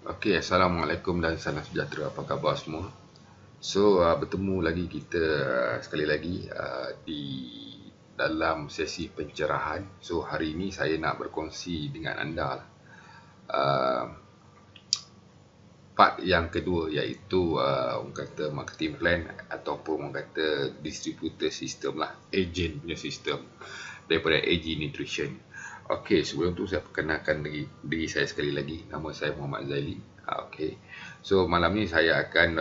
Okey, Assalamualaikum dan salam sejahtera. Apa khabar semua? So, bertemu lagi kita sekali lagi di dalam sesi pencerahan. So, hari ini saya nak berkongsi dengan anda uh, part yang kedua, iaitu orang kata marketing plan ataupun orang kata distributor system lah, agent punya sistem daripada AG Nutrition. Okey, sebelum tu saya perkenalkan diri saya sekali lagi. Nama saya Muhammad Zaili. Okey. So malam ni saya akan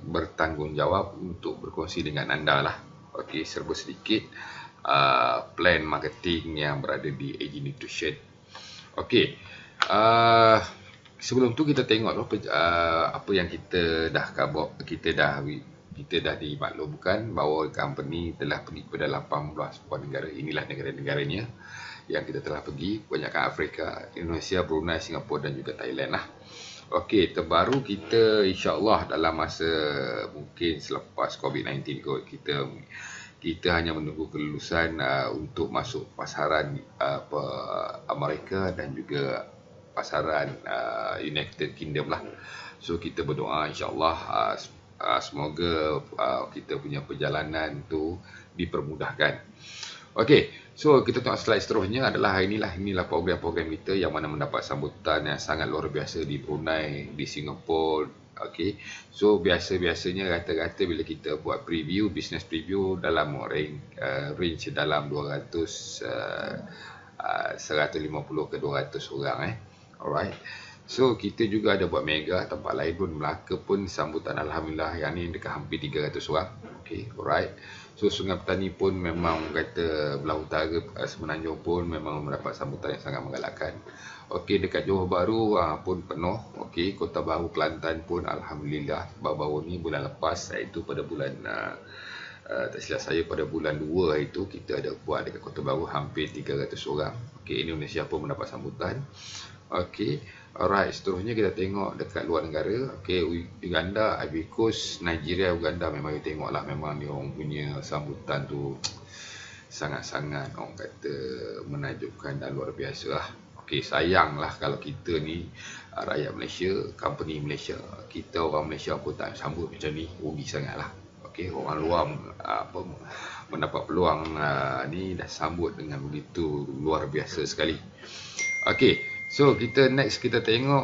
bertanggungjawab untuk berkongsi dengan anda lah. Okey, serba sedikit plan marketing yang berada di AG Nutrition. Okey. Sebelum tu kita tengok apa yang kita dah cover, kita dah dimaklumkan bahawa company telah pergi kepada 18 buah negara. Inilah negara-negaranya yang kita telah pergi, kebanyakan Afrika, Indonesia, Brunei, Singapura dan juga Thailand lah. Okey, terbaru kita insya-Allah dalam masa mungkin selepas COVID-19 kot, kita hanya menunggu kelulusan untuk masuk pasaran Amerika dan juga pasaran United Kingdom lah. So kita berdoa insya-Allah semoga kita punya perjalanan tu dipermudahkan. Okey, so kita tengok slide seterusnya adalah inilah program-program kita yang mana mendapat sambutan yang sangat luar biasa di Brunei, di Singapura. Okey, so biasanya rata-rata bila kita buat preview, business preview dalam range dalam 150 ke 200 orang Alright. So kita juga ada buat mega, tempat lain pun Melaka pun sambutan alhamdulillah yang ni dekat hampir 300 orang. Okey, alright. So Sungai Petani pun memang kata belah utara Semenanjung pun memang mendapat sambutan yang sangat menggalakkan. Okey, dekat Johor Bahru pun penuh. Okey, Kota Baru Kelantan pun alhamdulillah baru-baru ni bulan lepas, iaitu pada bulan tak silap saya pada bulan 2 itu kita ada buat dekat Kota Baru hampir 300 orang. Okey, Indonesia pun mendapat sambutan. Okey, alright, seterusnya kita tengok dekat luar negara. Okey, Uganda, Ivory Coast, Nigeria, Uganda memang kita tengoklah memang dia orang punya sambutan tu sangat-sangat orang kata menakjubkan dan luar biasa lah. Okey, sayanglah kalau kita ni rakyat Malaysia, company Malaysia, kita orang Malaysia pun tak sambut macam ni, rugi sangatlah. Okey, orang luar mendapat peluang ni dah sambut dengan begitu luar biasa sekali. Okey, so kita tengok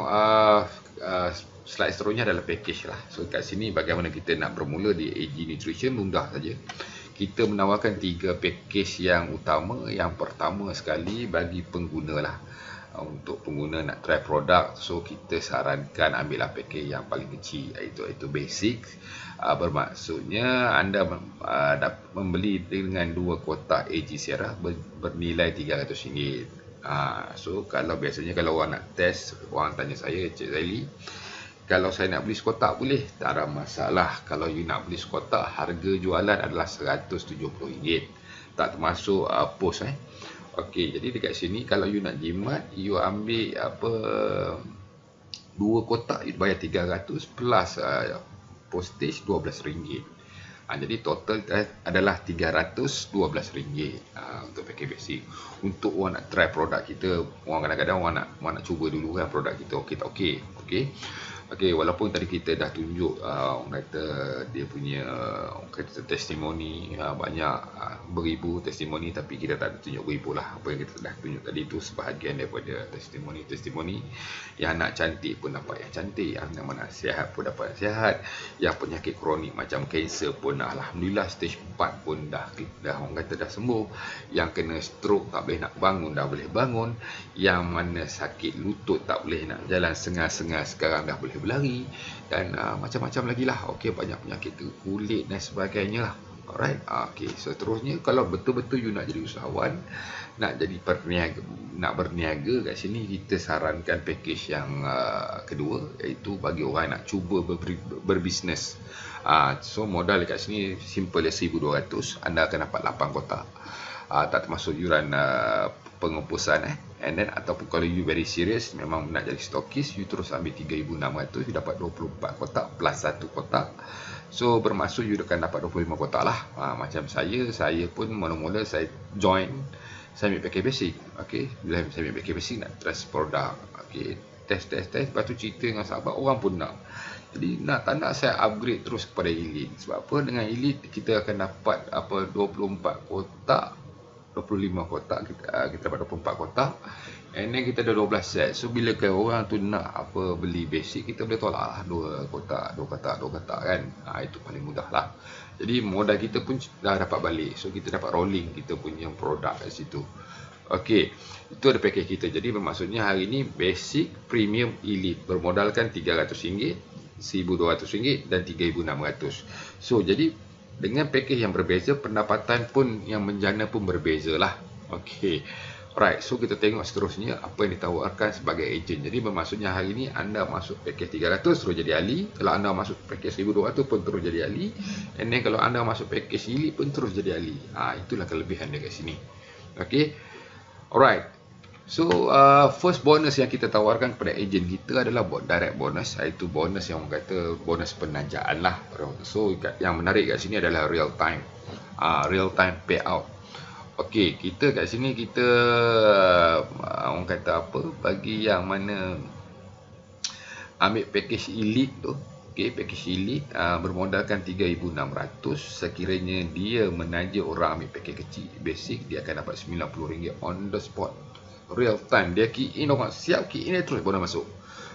slide seterusnya adalah package lah. So kat sini bagaimana kita nak bermula di AG Nutrition, mudah saja. Kita menawarkan 3 package yang utama. Yang pertama sekali bagi pengguna lah. Untuk pengguna nak try produk, so kita sarankan ambillah package yang paling kecil, iaitu basic. Bermaksudnya anda membeli dengan 2 kotak AG Sierra bernilai RM300. So kalau biasanya kalau orang nak test, orang tanya saya, Cik Zaili, kalau saya nak beli sekotak boleh? Tak ada masalah. Kalau you nak beli sekotak, harga jualan adalah RM170. Tak termasuk pos Okey, jadi dekat sini kalau you nak jimat, you ambil 2 kotak, you bayar 300 plus postage RM12. Jadi total adalah RM312 untuk package basic. Untuk orang nak try produk kita, orang kadang-kadang orang nak cuba dulu kan produk kita okey tak okey. Okey, walaupun tadi kita dah tunjuk orang kata dia punya orang kata testimoni banyak beribu testimoni, tapi kita tak tunjuk beribu lah. Apa yang kita dah tunjuk tadi itu sebahagian daripada testimoni yang nak cantik pun dapat yang cantik, yang mana sihat pun dapat sihat, yang penyakit kronik macam kanser pun alhamdulillah stage 4 pun dah orang kata dah sembuh, yang kena stroke tak boleh nak bangun dah boleh bangun, yang mana sakit lutut tak boleh nak jalan sengal-sengal sekarang dah boleh berlari, dan macam-macam lagi lah. Okey, banyak penyakit kulit dan sebagainya lah. Alright, okey, seterusnya kalau betul-betul you nak jadi usahawan, nak jadi berniaga, kat sini kita sarankan package yang kedua, iaitu bagi orang yang nak cuba berbisnes. So modal dekat sini simple, RM1,200, anda akan dapat 8 kotak. Tak termasuk yuran pengupusan and then ataupun kalau you very serious memang nak jadi stokis, you terus ambil RM3,600, you dapat 24 kotak plus 1 kotak. So bermaksud you akan dapat 25 kotak lah. Macam saya pun mula-mula saya join, saya ambil package basic. Okey, bila saya ambil package basic nak test produk, okey, test, lepas tu cerita dengan sahabat, orang pun nak. Jadi tak nak saya upgrade terus kepada Elite. Sebab apa? Dengan Elite kita akan dapat 24 kotak, 25 kotak, kita dapat 24 kotak, and then kita ada 12 set. So bila orang tu nak beli basic, kita boleh tolak lah 2 kotak kan. Itu paling mudah lah. Jadi modal kita pun dah dapat balik. So kita dapat rolling kita punya produk kat situ. Okey, itu ada package kita. Jadi bermaksudnya hari ni basic, premium, elite bermodalkan RM300, RM1,200 dan RM3,600. So jadi dengan package yang berbeza, pendapatan pun yang menjana pun berbeza lah. Okey, alright. So kita tengok seterusnya apa yang ditawarkan sebagai ejen. Jadi bermaksudnya hari ni anda masuk package 300 terus jadi ahli. Kalau anda masuk package 1200 pun terus jadi ahli. And then kalau anda masuk package elite pun terus jadi ahli. Itulah kelebihan dia kat sini. Okey, alright. So first bonus yang kita tawarkan kepada ejen kita adalah direct bonus, iaitu bonus yang orang kata bonus penajaan lah. So yang menarik kat sini adalah real time payout. Okey, kita kat sini kita orang kata bagi yang mana ambil package elite tu. Okey, package elite bermodalkan RM3,600. Sekiranya dia menaja orang ambil package kecil basic, dia akan dapat RM90 on the spot. Real time, dia key in, orang siap key in, dia terus bonus masuk.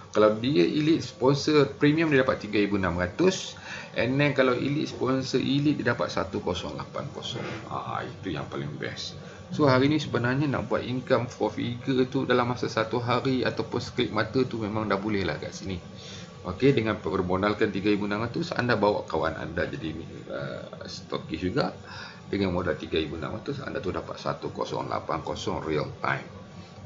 Kalau dia elite sponsor premium, dia dapat RM3,600. And then kalau elite sponsor elite, dia dapat RM1,080. Itu yang paling best. So hari ni sebenarnya nak buat income 4 figure tu dalam masa 1 hari ataupun sekelip mata tu memang dah boleh lah kat sini. Okey, dengan bermodalkan RM3,600, anda bawa kawan anda jadi stokis juga. Dengan modal RM3,600, anda tu dapat RM1,080 real time.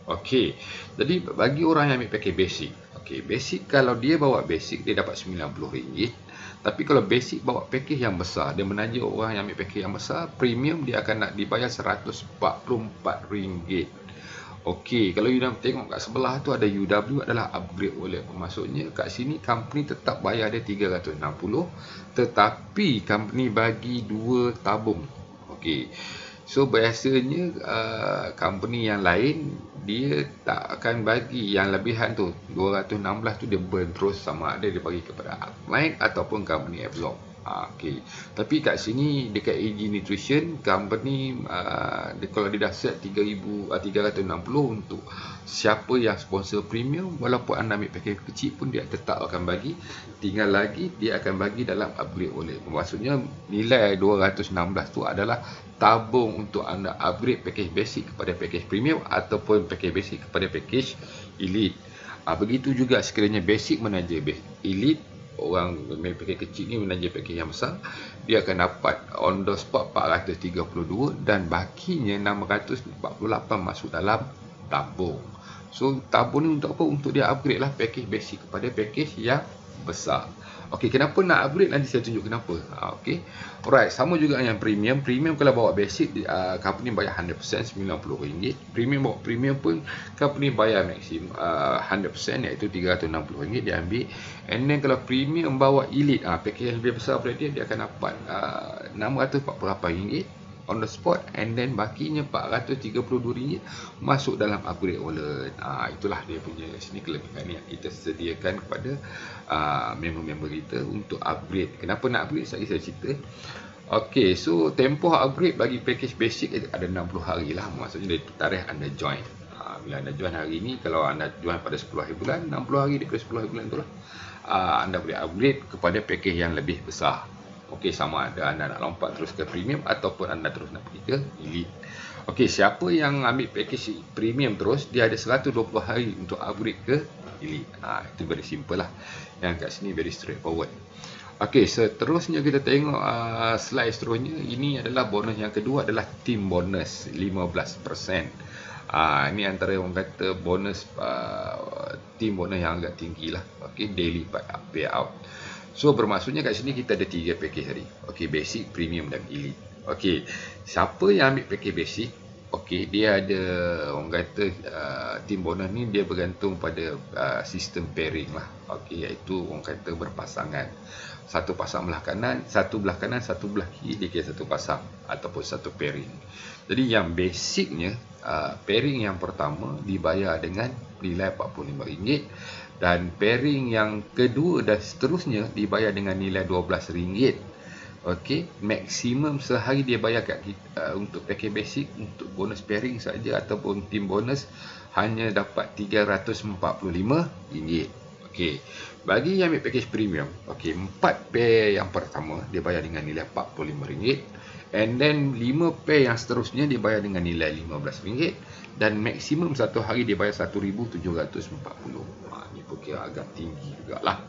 Okey, jadi bagi orang yang ambil package basic, okey, basic kalau dia bawa basic, dia dapat RM90. Tapi kalau basic bawa package yang besar, dia menaja orang yang ambil package yang besar, premium dia akan nak dibayar RM144. Okey, kalau you nak tengok kat sebelah tu ada UW adalah upgrade wallet. Maksudnya kat sini company tetap bayar dia RM360, tetapi company bagi 2 tabung. Okey, so biasanya company yang lain dia tak akan bagi yang lebihan tu, 216 tu dia burn terus, sama ada dia bagi kepada upline ataupun company absorb. Okey, tapi kat sini dekat AG Nutrition company kalau dia dah set 360 untuk siapa yang sponsor premium, walaupun anda ambil package kecil pun dia tetap akan bagi. Tinggal lagi dia akan bagi dalam upgrade wallet. Maksudnya nilai 216 tu adalah tabung untuk anda upgrade package basic kepada package premium ataupun package basic kepada package elite. Begitu juga sekiranya basic menaja elite, orang main package kecil ni menaja package yang besar, dia akan dapat on the spot 432 dan bakinya 648 masuk dalam tabung. So tabung ni untuk apa? Untuk dia upgrade lah package basic kepada package yang besar. Okey, kenapa nak upgrade? Nanti saya tunjuk kenapa. Okey, alright, sama juga yang premium. Premium kalau bawa basic, company bayar 100% RM90. Premium bawa premium pun company bayar maksimum 100%, iaitu RM360 dia ambil. And then kalau premium bawa elite, package yang lebih besar daripada dia akan dapat RM648 on the spot, and then bakinya RM432 masuk dalam upgrade wallet. Itulah dia punya sini kelebihan yang kita sediakan kepada member-member kita untuk upgrade. Kenapa nak upgrade? Saya cerita. Okey, so tempoh upgrade bagi package basic ada 60 hari lah. Maksudnya dari tarikh anda join. Bila anda join hari ni, kalau anda join pada 10 hari bulan, 60 hari daripada 10 hari bulan itulah, anda boleh upgrade kepada package yang lebih besar. Okey, sama ada anda nak lompat terus ke premium ataupun anda terus nak pergi ke elite. Okey, siapa yang ambil package premium terus, dia ada 120 hari untuk upgrade ke elite. Itu very simple lah. Yang kat sini very straightforward. Okey, seterusnya kita tengok slide seterusnya. Ini adalah bonus yang kedua, adalah team bonus 15%. Ini antara orang kata bonus team bonus yang agak tinggi lah. Okey, daily payout. So bermaksudnya kat sini kita ada 3 package hari. Okey, basic, premium dan elite. Okey, siapa yang ambil package basic, okey, dia ada orang kata team bonus ni dia bergantung pada sistem pairing lah. Okey, iaitu orang kata berpasangan. Satu pasang belah kanan, satu belah kiri, dia kira satu pasang ataupun satu pairing. Jadi yang basicnya pairing yang pertama dibayar dengan nilai RM45 dan pairing yang kedua dan seterusnya dibayar dengan nilai RM12. Okey, maksimum sehari dia bayar kat kita, untuk package basic, untuk bonus pairing saja ataupun team bonus hanya dapat RM345. Okey, bagi yang ambil package premium, okey, 4 pair yang pertama dia bayar dengan nilai RM45, and then 5 pair yang seterusnya dia bayar dengan nilai RM15, dan maksimum satu hari dia bayar RM1,740. Ni pun kira agak tinggi jugalah.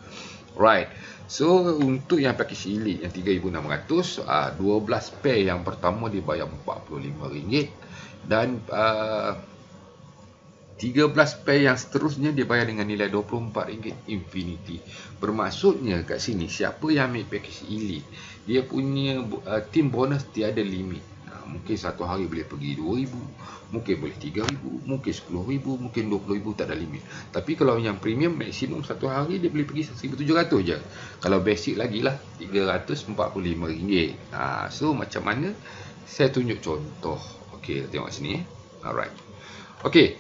Right. So untuk yang package elite yang RM3,600, 12 pair yang pertama dibayar RM45, dan 13 pair yang seterusnya dibayar dengan nilai RM24 infinity. Bermaksudnya kat sini siapa yang ambil package elite, dia punya team bonus tiada limit. Mungkin satu hari boleh pergi RM2,000, mungkin boleh RM3,000, mungkin RM10,000, mungkin RM20,000, tak ada limit. Tapi kalau yang premium, maksimum satu hari dia boleh pergi RM1,700 je. Kalau basic lagi lah RM345. So macam mana? Saya tunjuk contoh. Okey, tengok sini. Alright. Okey.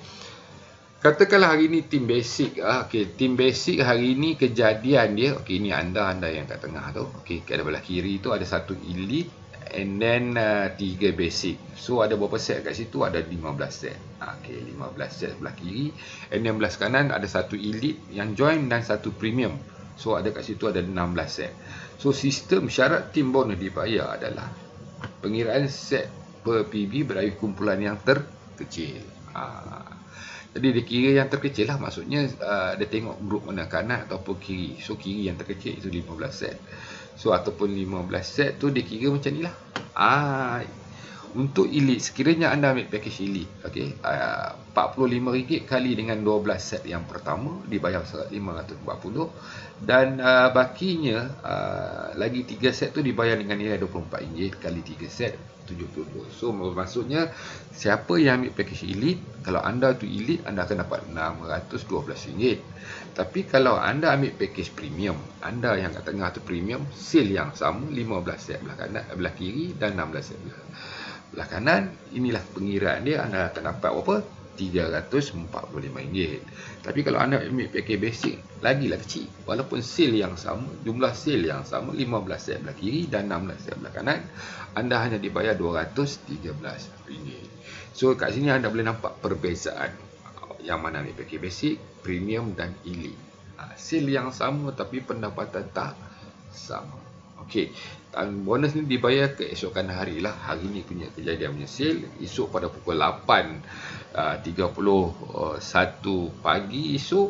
Katakanlah hari ni team basic. Okey, team basic hari ni kejadian dia. Okey, ni anda yang kat tengah tu. Okey, kat belah kiri tu ada satu elite, and then 3 basic. So ada berapa set kat situ? Ada 15 set. Okey, 15 set sebelah kiri, and then belah kanan ada satu elite yang join dan satu premium. So ada kat situ ada 16 set. So sistem syarat team bonus dibayar adalah pengiraan set per PB berdasarkan kumpulan yang terkecil. Jadi dia kira yang terkecil lah, maksudnya dia tengok grup mana, kanan ataupun kiri. So kiri yang terkecil itu 15 set. So ataupun 15 set tu dia kira macam ni lah. Untuk elite, sekiranya anda ambil package elite, okey, RM45 kali dengan 12 set yang pertama dibayar RM540, dan bakinya lagi 3 set tu dibayar dengan nilai RM24 kali 3 set RM72. So maksudnya siapa yang ambil package elite, kalau anda tu elite, anda akan dapat RM612. Tapi kalau anda ambil package premium, anda yang kat tengah tu premium, sale yang sama, 15 set belah kanan, belah kiri, dan 16 set belah kanan. Inilah pengiraan dia, anda akan dapat berapa? RM345. Tapi kalau anda ambil package basic, lagilah kecil. Walaupun sale yang sama, jumlah sale yang sama, 15 set belah kiri dan 16 set belah kanan, anda hanya dibayar RM213. So kat sini anda boleh nampak perbezaan yang mana ambil package basic, premium dan elite. Sale yang sama tapi pendapatan tak sama. Okey, bonus ni dibayar keesokan hari lah. Hari ni punya kejadian punya sale, esok pada pukul 8.31 pagi esok,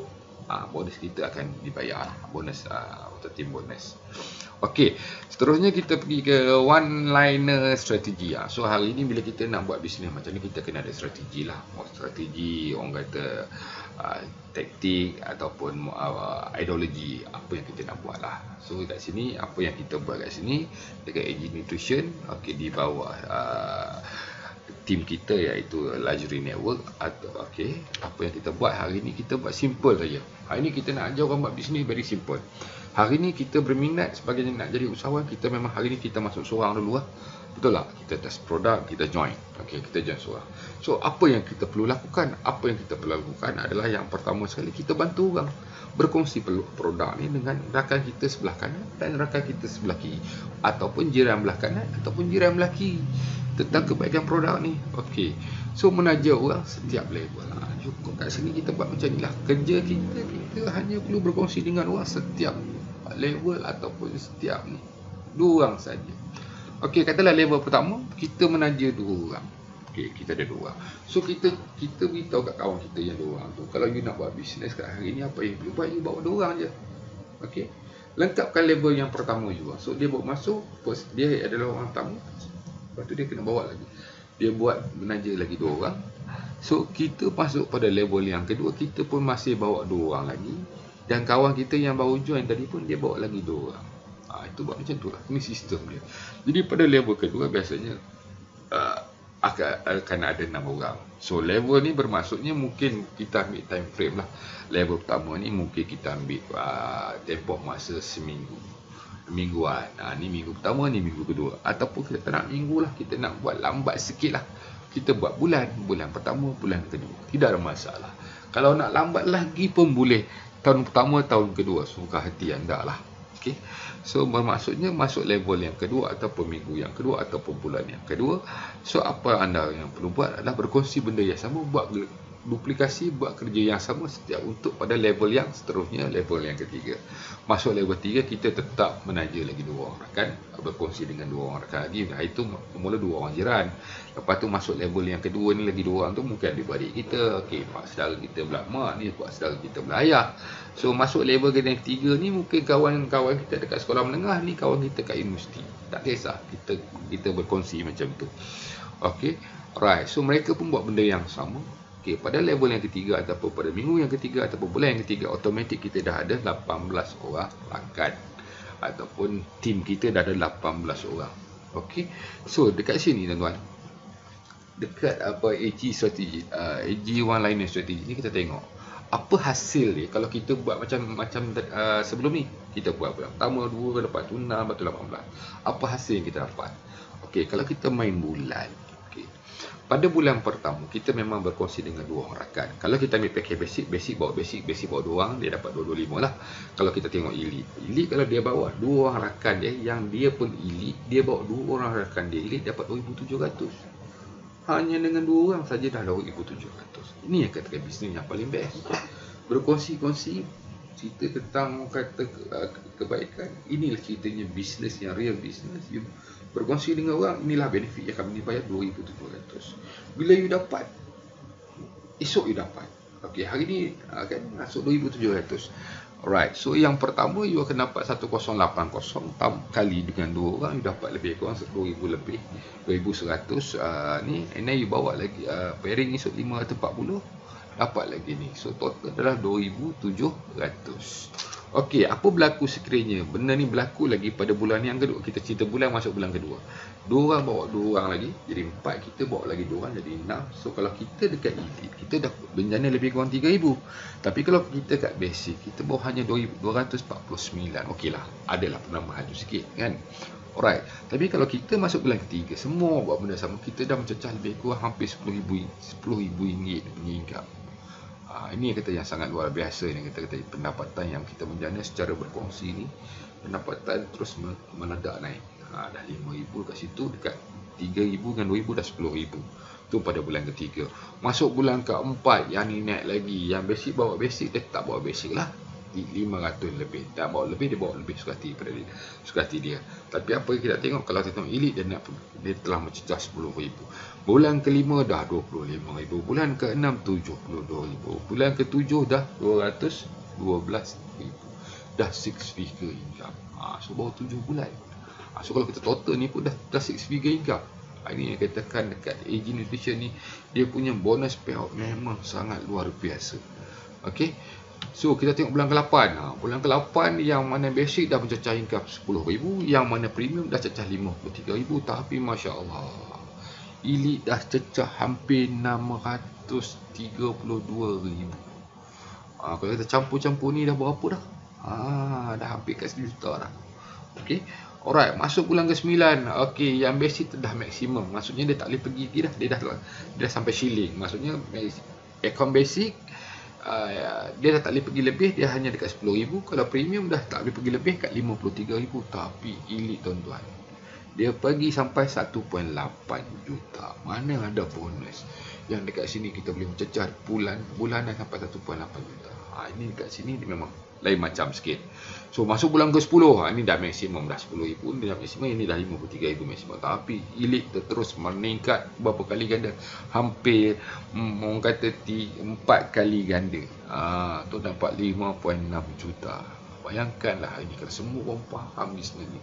bonus kita akan dibayar. Bonus untuk tim bonus. Okey, seterusnya kita pergi ke one liner strategi. So hari ni bila kita nak buat bisnes macam ni, kita kena ada strategi lah. Strategi, orang kata taktik ataupun ideologi apa yang kita nak buat lah. So kat sini apa yang kita buat kat sini dekat AG Nutrition, okey, di bawah tim kita iaitu Luxury Network, atau okey, apa yang kita buat hari ni, kita buat simple saja. Hari ni kita nak ajar orang buat bisnes very simple. Hari ni kita berminat sebagai nak jadi usahawan, kita memang hari ni kita masuk seorang dulu lah. Betul tak? Kita test produk, kita join. Okey, kita join seorang. So apa yang kita perlu lakukan? Apa yang kita perlu lakukan adalah yang pertama sekali, kita bantu orang berkongsi produk ni dengan rakan kita sebelah kanan dan rakan kita sebelah kiri, ataupun jiran belah kanan ataupun jiran belah kiri, tentang kebaikan produk ni. Okey, so menaja orang setiap level lah. Cukup kat sini kita buat macam ni lah. Kerja kita hanya perlu berkongsi dengan orang setiap level ataupun setiap ni 2 orang saja. Okey, katalah level pertama kita menaja 2 orang. Okey, kita ada 2 orang. So kita beritahu kat kawan kita yang 2 orang tu, kalau you nak buat bisnes kat hari ni, apa yang you buat, you bawa 2 orang je. Okey, lengkapkan level yang pertama juga. So dia bawa masuk, first, dia adalah orang tamu, lepas tu dia kena bawa lagi, dia buat menaja lagi 2 orang. So kita masuk pada level yang kedua, kita pun masih bawa 2 orang lagi, dan kawan kita yang baru join tadi pun dia bawa lagi 2 orang. Itu buat macam tu lah. Ini sistem dia. Jadi pada level kedua biasanya akan ada 6 orang. So level ni bermaksudnya mungkin kita ambil time frame lah. Level pertama ni mungkin kita ambil tempoh masa seminggu, mingguan. Ni minggu pertama, ni minggu kedua, ataupun kita nak minggu lah, kita nak buat lambat sikit lah, kita buat bulan pertama, bulan kedua, tidak ada masalah. Kalau nak lambat lagi pun boleh, tahun pertama, tahun kedua, suka hati anda lah. Okay. So bermaksudnya masuk level yang kedua ataupun minggu yang kedua ataupun bulan yang kedua. So apa anda yang perlu buat adalah berkongsi benda yang sama, buat duplikasi, buat kerja yang sama setiap untuk pada level yang seterusnya, level yang ketiga. Masuk level 3, kita tetap menaja lagi 2 orang rakan, berkongsi dengan 2 orang rakan lagi. Nah, itu mula 2 orang jiran. Lepas tu masuk level yang kedua ni lagi 2 orang tu mungkin adik-beradik kita, okey, mak saudara kita belah mak ni, mak saudara kita belah ayah. So masuk level yang ketiga ni mungkin kawan-kawan kita dekat sekolah menengah ni, kawan kita kat universiti. Tak kisah, kita berkongsi macam tu. Okey, alright. So mereka pun buat benda yang sama. Okay, pada level yang ketiga ataupun pada minggu yang ketiga ataupun bulan yang ketiga, automatik kita dah ada 18 orang rakan ataupun tim kita dah ada 18 orang. Okey. So dekat sini tuan-tuan, dekat apa AG strategi, AG one liner strategi ni, kita tengok apa hasil dia kalau kita buat macam sebelum ni. Kita buat bulan pertama, 2, lepas tu 6, lepas tu 18. Apa hasil yang kita dapat? Okey, kalau kita main bulan, pada bulan pertama, kita memang berkongsi dengan 2 orang rakan. Kalau kita ambil package basic bawa 2 orang, dia dapat 225 lah. Kalau kita tengok elite kalau dia bawa 2 orang rakan dia, yang dia pun elite, dia bawa 2 orang rakan dia elite, dapat 2,700. Hanya dengan 2 orang saja dah 2,700. Ini yang katakan bisnes yang paling best. Berkongsi-kongsi, cerita tentang kata kebaikan. Inilah ceritanya bisnes yang real bisnes. Berkongsi dengan orang, inilah benefit yang kami bayar 2,700. Bila you dapat, esok you dapat. Okey, hari ni kan masuk 2,700. Alright, so yang pertama you akan dapat 1080 kali dengan 2 orang, you dapat lebih kurang 10,000 lebih, 2,100. Ni, and then you bawa lagi pairing esok 540, dapat lagi ni. So total adalah 2,700. Okey, apa berlaku sekiranya benda ni berlaku lagi pada bulan yang kedua? Kita cerita bulan masuk bulan kedua. 2 orang bawa 2 orang lagi, jadi 4. Kita bawa lagi 2 orang, jadi 6. So kalau kita dekat elite, kita dah bencana lebih kurang 3,000. Tapi kalau kita kat basic, kita bawa hanya 249. Okey lah, adalah penambahan tu sikit kan. Alright, tapi kalau kita masuk bulan ketiga, semua buat benda sama, kita dah mencecah lebih kurang hampir 10,000 ringgit meningkat. Ini yang kata yang sangat luar biasa ni, kita kata pendapatan yang kita menjana secara berkongsi ni, pendapatan terus meledak naik. Dah 5,000 kat situ, dekat 3,000 dengan 2,000 dah 10,000. Tu pada bulan ketiga. Masuk bulan keempat, yang ni naik lagi. Yang basic bawa basic, dia tak bawa basic lah, 500 lebih. Tak bawa lebih, dia bawa lebih suka hati pada dia, suka hati dia. Tapi apa yang kita tengok, kalau kita tengok elite, dia telah mencecah 10,000. Bulan kelima dah 25,000, bulan ke-6 72,000, bulan ke-7 dah 212,000, dah 6 figure income. So baru 7 bulan. So kalau kita total ni pun dah 6 figure income. Ini yang katakan dekat AG Nutrition ni, dia punya bonus payout memang sangat luar biasa. Okey. So kita tengok bulan ke-8. Bulan ke-8 yang mana basic dah mencecah income 10,000, yang mana premium dah cecah 53,000. Tapi masya-Allah, elite dah cecah hampir 632,000. Kalau kita campur-campur ni dah berapa dah? Dah hampir kat 1 juta dah. Okey. Alright, masuk bulan ke-9. Okey, yang basic dah maksimum. Maksudnya dia tak boleh pergi lagi dah. Dia dah sampai ceiling. Maksudnya account basic dia dah tak boleh pergi lebih, dia hanya dekat 10,000. Kalau premium dah tak boleh pergi lebih kat 53,000. Tapi elite tuan-tuan, dia pergi sampai 1.8 juta. Mana ada bonus. Yang dekat sini kita boleh mencecah bulanan sampai 1.8 juta. Ini dekat sini dia memang lain macam sikit. So masuk bulan ke-10, ini dah maksimum dah 10,000, ini dah maksimum, ini dah 53,000 maksimum. Tapi elite terus meningkat berapa kali ganda, hampir orang kata 4 kali ganda. Tu dapat 5.6 juta. Bayangkanlah ini, kalau semua orang faham bisnes ni,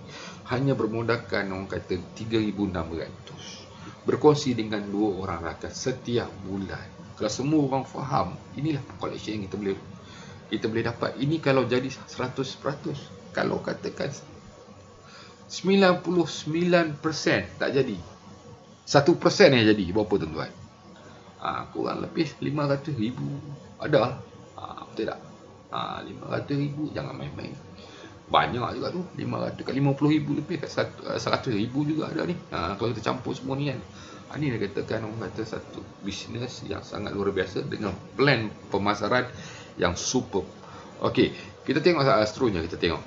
hanya bermodalkan orang kata 3,600, berkongsi dengan 2 orang rakan setiap bulan. Kalau semua orang faham, inilah collection yang kita boleh dapat. Ini kalau jadi 100%. Kalau katakan 99% tak jadi, 1% yang jadi, berapa tuan-tuan? Kurang lebih 500,000 ada. Betul tak? 500,000, jangan main-main. Banyak juga tu, 500 kat 50,000 lebih, kat 100,000 juga ada ni. Kalau kita campur semua ni kan. Ni dia katakan, orang kata satu bisnes yang sangat luar biasa dengan plan pemasaran yang super. Okey, kita tengok seterusnya, kita tengok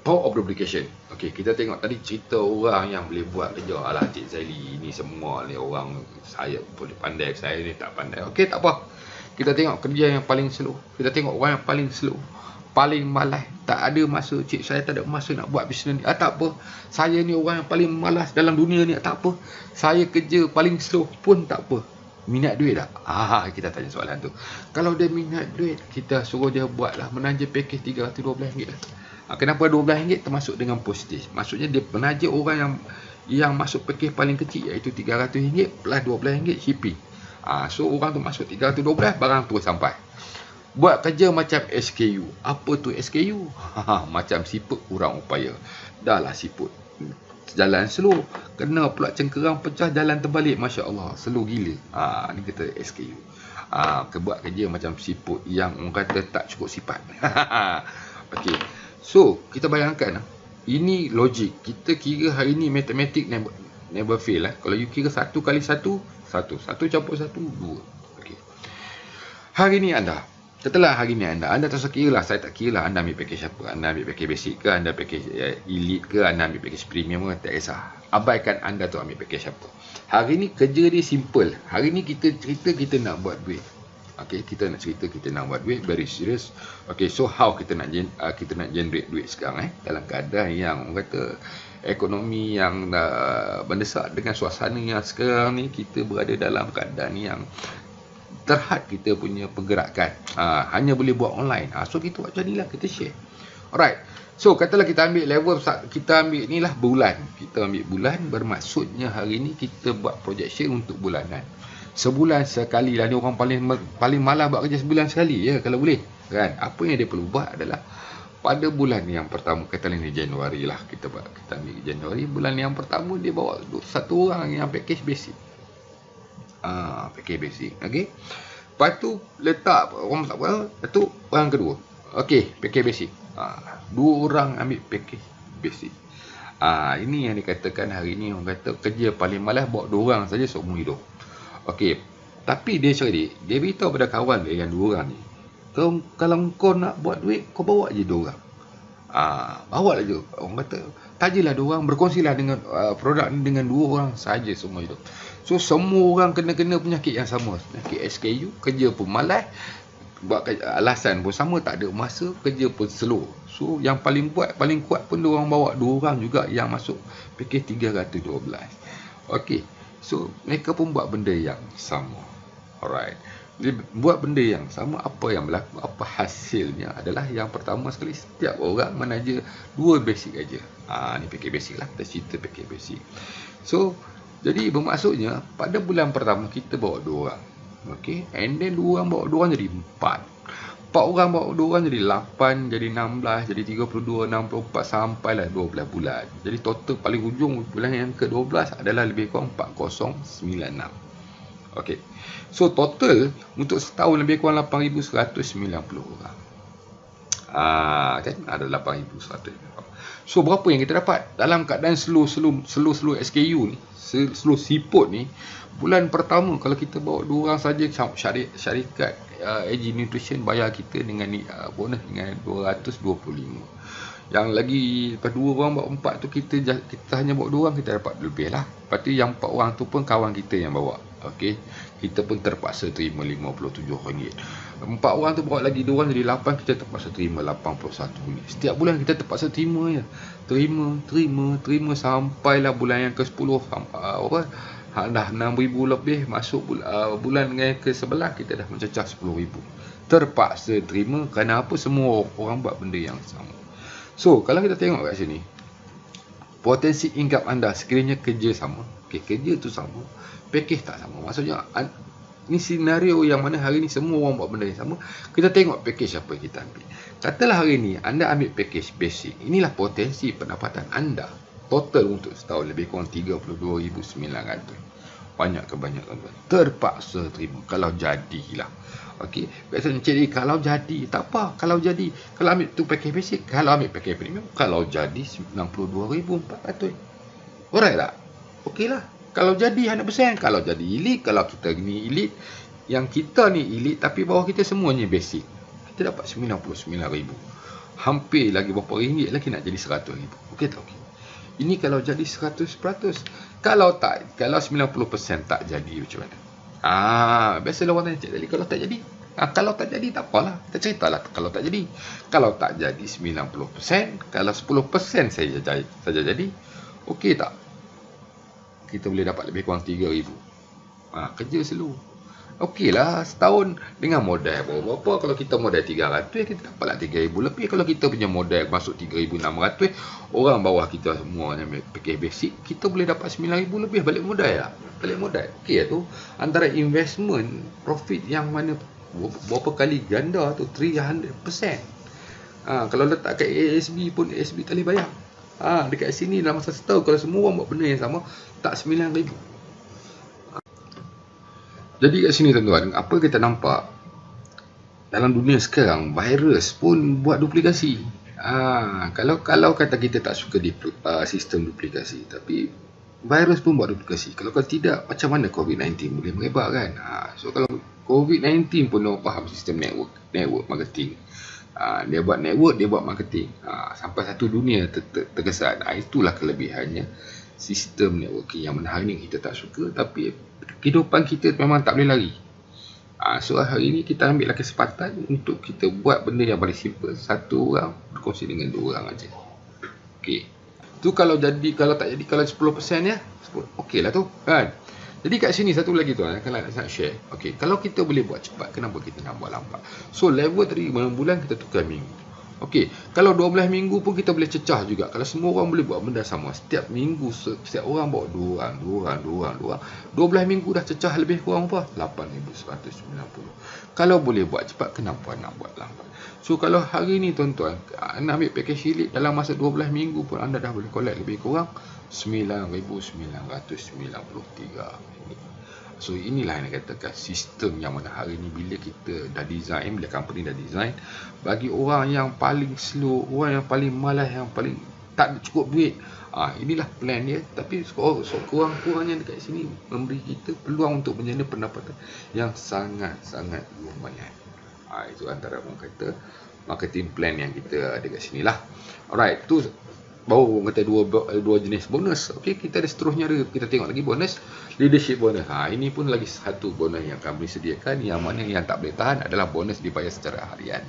power of duplication. Okey, kita tengok tadi cerita orang yang boleh buat kerja. Alah, Cik Zaili ni semua ni orang, saya boleh pandai, saya ni tak pandai. Okey, tak apa. Kita tengok kerja yang paling slow. Kita tengok orang yang paling slow, paling malas, tak ada masa. Cik, saya tak ada masa nak buat bisnes ni. Tak apa, saya ni orang yang paling malas dalam dunia ni. Tak apa, saya kerja paling slow pun tak apa. Minat duit tak? Kita tanya soalan tu. Kalau dia minat duit, kita suruh dia buatlah menaja package RM312 lah. Kenapa RM12 termasuk dengan postage? Maksudnya dia menaja orang yang masuk package paling kecil, iaitu RM300 plus RM12 shipping. So orang tu masuk RM312, barang tu sampai. Buat kerja macam SKU. Apa tu SKU? Macam siput kurang upaya. Dah lah siput jalan slow, kena pula cengkerang pecah, jalan terbalik, Masya Allah, slow gila. Ni kita SKU. Buat kerja macam siput yang orang kata tak cukup sifat. Okey. So, kita bayangkan, ini logik. Kita kira hari ni matematik never fail lah. Kalau you kira 1 kali 1, 1. 1 campur 1, 2. Okey. Hari ni setelah hari ni anda tak usah kira lah, saya tak kira lah anda ambil package apa. Anda ambil package basic ke, anda package elite ke, anda ambil package premium ke, tak kisah. Abaikan anda tu ambil package apa. Hari ni kerja dia simple. Hari ni kita cerita kita nak buat duit. Okey, kita nak cerita kita nak buat duit, very serious. Okey, so how kita nak generate duit sekarang dalam keadaan yang orang kata ekonomi yang mendesak, dengan suasana yang sekarang ni kita berada dalam keadaan yang terhad kita punya pergerakan. Hanya boleh buat online. So kita buat macam ni lah, kita share. Alright. So katalah kita ambil level, kita ambil ni lah bulan. Kita ambil bulan, bermaksudnya hari ni kita buat projection untuk bulanan. Sebulan sekali lah. Ni orang paling malas buat kerja sebulan sekali ya, kalau boleh. Kan? Apa yang dia perlu buat adalah pada bulan yang pertama, katalah ni Januari lah, kita ambil Januari, bulan yang pertama dia bawa satu orang yang package basic. Package basic. Okey. Lepas tu letak orang tak apa. Lepas tu orang kedua. Okey, package basic. 2 orang ambil package basic. Ini yang dikatakan hari ni orang kata kerja paling malas buat 2 orang saja seumur hidup. Okey. Tapi dia cakap dia beritahu pada kawan dia yang 2 orang ni, kalau kau nak buat duit, kau bawa je 2 orang. Bawa lah je. Orang kata tajilah 2 orang, berkongsilah dengan produk ni dengan 2 orang saja seumur hidup. So semua orang kena penyakit yang sama, penyakit SKU, kerja pun malas, buat alasan pun sama, tak ada masa, kerja pun slow. So yang paling kuat pun 2 orang bawa 2 orang juga yang masuk package 312. Okey. So mereka pun buat benda yang sama. Alright. Dia buat benda yang sama, apa yang berlaku, apa hasilnya adalah yang pertama sekali, setiap orang menaja 2 basic aja. Ni package basic lah, kita cerita package basic. So jadi bermaksudnya pada bulan pertama kita bawa 2 orang. Okey, and then 2 orang bawa 2 orang jadi 4. 4 orang bawa 2 orang jadi 8, jadi 16, jadi 32, 64 sampailah 12 bulan. Jadi total paling hujung bulan yang ke-12 adalah lebih kurang 4096. Okey. So total untuk setahun lebih kurang 8190 orang. Kan ada 8190. So berapa yang kita dapat dalam keadaan slow SKU ni, slow siput ni, bulan pertama kalau kita bawa 2 orang saja, syarikat AG Nutrition bayar kita dengan bonus dengan 225. Yang lagi lepas 2 orang bawa 4 tu, kita hanya bawa 2 orang, kita dapat lebih lah. Lepas tu yang 4 orang tu pun kawan kita yang bawa. Okey, kita pun terpaksa terima RM57. 4 orang tu bawa lagi 2 orang jadi 8, kita terpaksa terima RM81. Setiap bulan kita terpaksa terima je. Terima sampailah bulan yang ke-10 dah 6,000 lebih masuk bulan yang ke-11 kita dah mencecah 10,000. Terpaksa terima kerana apa? Semua orang buat benda yang sama. So, kalau kita tengok kat sini, potensi income anda sekiranya kerja sama, kerja tu sama, package tak sama. Maksudnya ni senario yang mana hari ni semua orang buat benda yang sama. Kita tengok package apa yang kita ambil. Katalah hari ni anda ambil package basic. Inilah potensi pendapatan anda total untuk setahun lebih kurang 32,900. Banyak tuan-tuan. Terpaksa terima kalau jadilah. Okey, biasanya Encik kalau jadi, tak apa. Kalau jadi, kalau ambil tu package basic, kalau ambil package premium, kalau jadi 92,400. Alright tak? Okey lah. Kalau jadi 100%, kalau jadi elite, kalau kita ni elite, yang kita ni elite tapi bawah kita semuanya basic, kita dapat 99,000. Hampir lagi berapa ringgit lagi nak jadi 100,000. Okey tak okey? Ini kalau jadi 100%. Kalau tak, kalau 90% tak jadi macam mana? Biasalah orang tanya, jadi kalau tak jadi. Kalau tak jadi tak apalah, kita ceritalah kalau tak jadi. Kalau tak jadi 90%, kalau 10% saja jadi, okey tak? Kita boleh dapat lebih kurang 3,000. Kerja slow. Okey lah, setahun dengan modal berapa? Kalau kita modal 300, kita dapatlah 3,000 lebih. Kalau kita punya modal masuk 3,600, orang bawah kita semua yang pakai basic, kita boleh dapat 9,000 lebih balik modal lah. Balik modal. Okey lah tu. Antara investment, profit yang mana berapa kali ganda tu, 300%. Kalau letak kat ASB pun, ASB tak boleh bayar. Dekat sini dalam masa setahun, kalau semua orang buat benda yang sama, tak 9,000. Jadi kat sini tuan-tuan, apa kita nampak dalam dunia sekarang, virus pun buat duplikasi. Kalau kata kita tak suka sistem duplikasi, tapi virus pun buat duplikasi. Kalau tidak, macam mana COVID-19 boleh merebak kan? So kalau COVID-19 pun dia faham sistem network marketing. Dia buat network, dia buat marketing. Sampai satu dunia terkesan. Itulah kelebihannya sistem networking yang mana hari ni kita tak suka, tapi kehidupan kita memang tak boleh lari. So hari ni kita ambillah kesempatan untuk kita buat benda yang paling simple. Satu orang berkongsi dengan dua orang aja. Okey. Tu kalau jadi, kalau tak jadi, kalau 10% ya, okey lah tu kan. Jadi kat sini satu lagi tu kalau nak share. Okey, kalau kita boleh buat cepat, kenapa kita nak buat lambat? So level tadi 5 bulan kita tukar minggu. Okey, kalau 12 minggu pun kita boleh cecah juga. Kalau semua orang boleh buat benda sama, setiap minggu setiap orang bawa 2 orang. 12 minggu dah cecah lebih kurang apa? 8,190. Kalau boleh buat cepat, kenapa nak buat lambat? So kalau hari ni tuan-tuan, anda ambil package elite dalam masa 12 minggu pun anda dah boleh collect lebih kurang 9,993. So inilah yang dikatakan sistem yang mana hari ni bila kita dah design, bila company dah design, bagi orang yang paling slow, orang yang paling malas, yang paling tak cukup duit, inilah plan dia. Tapi kurang-kurangnya dekat sini memberi kita peluang untuk menjana pendapatan yang sangat-sangat lumayan. Itu antara orang kata marketing plan yang kita ada kat sini lah. Alright, tu baru orang kata dua jenis bonus. Okey, kita ada seterusnya ada, kita tengok lagi bonus leadership bonus. Ini pun lagi satu bonus yang kami sediakan, yang mana yang tak boleh tahan adalah bonus dibayar secara harian.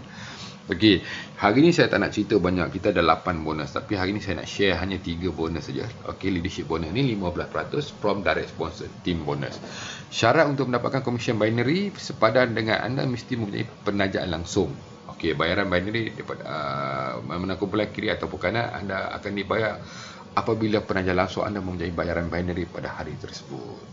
Okey, hari ni saya tak nak cerita banyak, kita ada 8 bonus, tapi hari ni saya nak share hanya 3 bonus saja. Okey, leadership bonus ni 15% from direct sponsor team bonus. Syarat untuk mendapatkan commission binary sepadan dengan anda mesti mempunyai penajaan langsung. Okey, bayaran binary daripada mana kumpulan kiri ataupun kanan anda akan dibayar apabila penajam langsung anda mempunyai bayaran binary pada hari tersebut.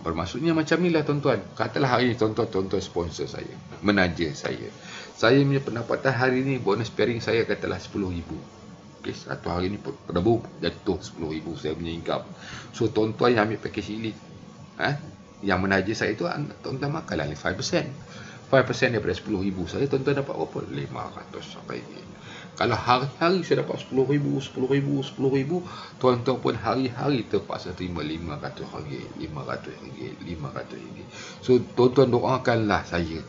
Bermaksudnya macam inilah tuan-tuan. Katalah hari ini tuan-tuan sponsor saya, menaja saya. Saya punya pendapatan hari ini bonus pairing saya katalah 10,000. Okey, satu hari ni pedabu jatuh 10,000 saya punya income. So tuan-tuan yang ambil package elite, yang menaja saya itu tuan-tuan makanlah 5% daripada 10,000 saya, tuan-tuan dapat berapa? 500 sampai RM. Kalau hari-hari saya dapat 10,000, tuan-tuan pun hari-hari terpaksa terima RM500, RM500. So tuan-tuan doakanlah saya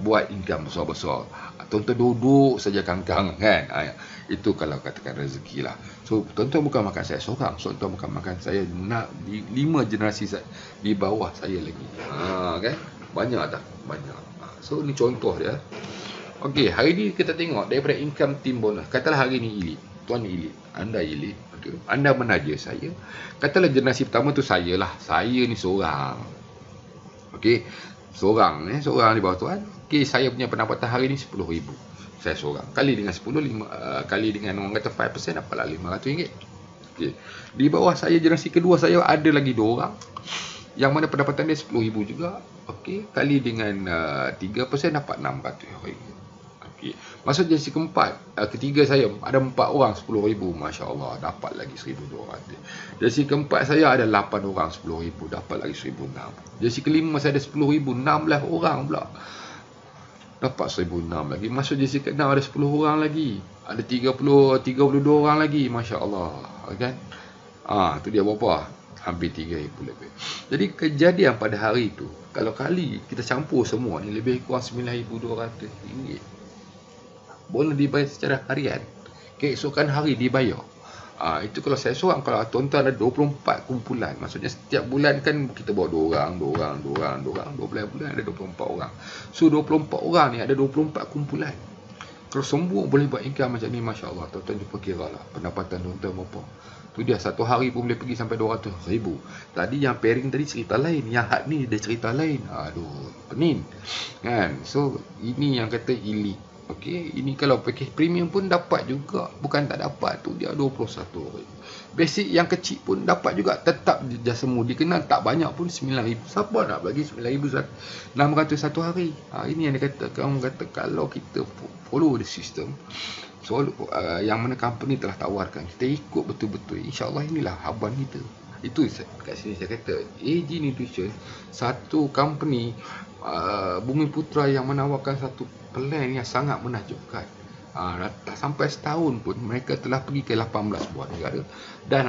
buat income besar-besar. Tuan-tuan duduk saja kangkang kan. Itu kalau katakan rezeki lah. So tuan-tuan bukan makan saya seorang, so tuan-tuan bukan makan saya nak 5 generasi di bawah saya lagi. Kan? Banyak tak? Banyak. So ni contoh dia. Okey, hari ni kita tengok daripada income team bonus. Katalah hari ni elite, tuan elite, anda elite, okay. Anda menaja saya. Katalah generasi pertama tu saya lah. Saya ni seorang. Okey, seorang di bawah tuan. Okey, saya punya pendapatan hari ni 10,000. Saya seorang. Kali dengan 10, kali dengan orang kata 5%, dapatlah RM500. Okey. Di bawah saya generasi kedua saya ada lagi 2 orang. Yang mana pendapatan dia 10,000 juga. Okey, kali dengan 3% dapat RM600. Okey. Masuk generasi ketiga saya ada 4 orang 10,000, masya-Allah dapat lagi 1,200. Generasi keempat saya ada 8 orang 10,000, dapat lagi 1,600. Generasi kelima saya ada 10,000, 16 orang pula. dapat 1,600 lagi. Masuk JC ke-6 ada 10 orang lagi. Ada 32 orang lagi. Masya Allah. Kan? Tu dia berapa? Hampir 3,000 lebih. Jadi kejadian pada hari itu, kalau kali kita campur semua ni, lebih kurang RM9,200. Boleh dibayar secara harian. Keesokan hari dibayar. Itu kalau saya seorang. Kalau tuan-tuan ada 24 kumpulan, maksudnya setiap bulan kan kita bawa 2 orang, 12 bulan ada 24 orang. So 24 orang ni ada 24 kumpulan. Kalau semua boleh buat income macam ni, Masya Allah, tuan-tuan cuba kira lah pendapatan tuan-tuan berapa. Tu dia, satu hari pun boleh pergi sampai 200,000. Tadi yang pairing tadi cerita lain, yang had ni dia cerita lain. Aduh, penin kan. So ini yang kata elite. Okey, ini kalau package premium pun dapat juga, bukan tak dapat. Tu dia 21,000. Basic yang kecil pun dapat juga, tetap dia semua dikenal, tak banyak pun 9,000. Siapa nak bagi 9,600 satu hari? Ini yang dia kata, kamu kata kalau kita follow the system, yang mana company telah tawarkan, kita ikut betul-betul, insya-Allah inilah haban kita. Itu kat sini saya kata, AG Nutrition satu company Bumi Putra yang menawarkan satu plan yang sangat menakjubkan. Tak sampai setahun pun mereka telah pergi ke 18 buah negara dan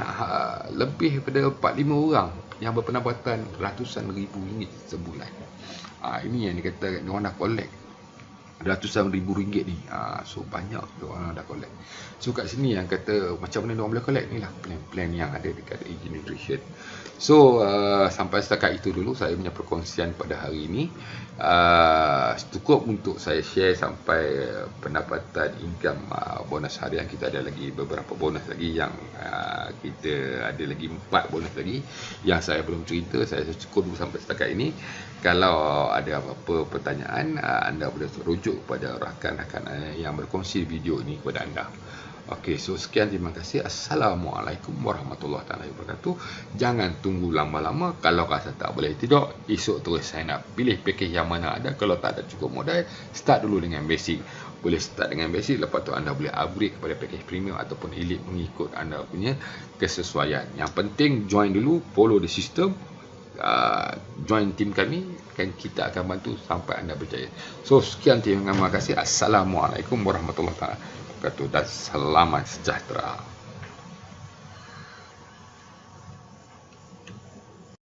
lebih daripada 45 orang yang berpendapatan ratusan ribu ringgit sebulan. Ini yang dikata diorang dah collect ratusan ribu ringgit ni. So banyak diorang dah collect. So kat sini yang kata macam mana diorang boleh collect ni lah plan-plan yang ada dekat AG Nutrition. So sampai setakat itu dulu saya punya perkongsian pada hari ini. Cukup untuk saya share sampai pendapatan income bonus harian. Kita ada lagi beberapa bonus lagi yang kita ada lagi 4 bonus lagi yang saya belum cerita. Saya cukup dulu sampai setakat ini. Kalau ada apa-apa pertanyaan, anda boleh rujuk kepada rakan-rakan yang berkongsi video ini kepada anda. Okey, so sekian, terima kasih. Assalamualaikum warahmatullahi wabarakatuh. Jangan tunggu lama-lama. Kalau rasa tak boleh tidak, esok terus sign up. Pilih package yang mana ada. Kalau tak ada cukup modal, start dulu dengan basic. Boleh start dengan basic, lepas tu anda boleh upgrade kepada package premium ataupun elite mengikut anda punya kesesuaian. Yang penting join dulu, follow the system. Join tim kami, kan kita akan bantu sampai anda berjaya. So sekian, terima kasih. Assalamualaikum warahmatullahi wabarakatuh dan selamat sejahtera.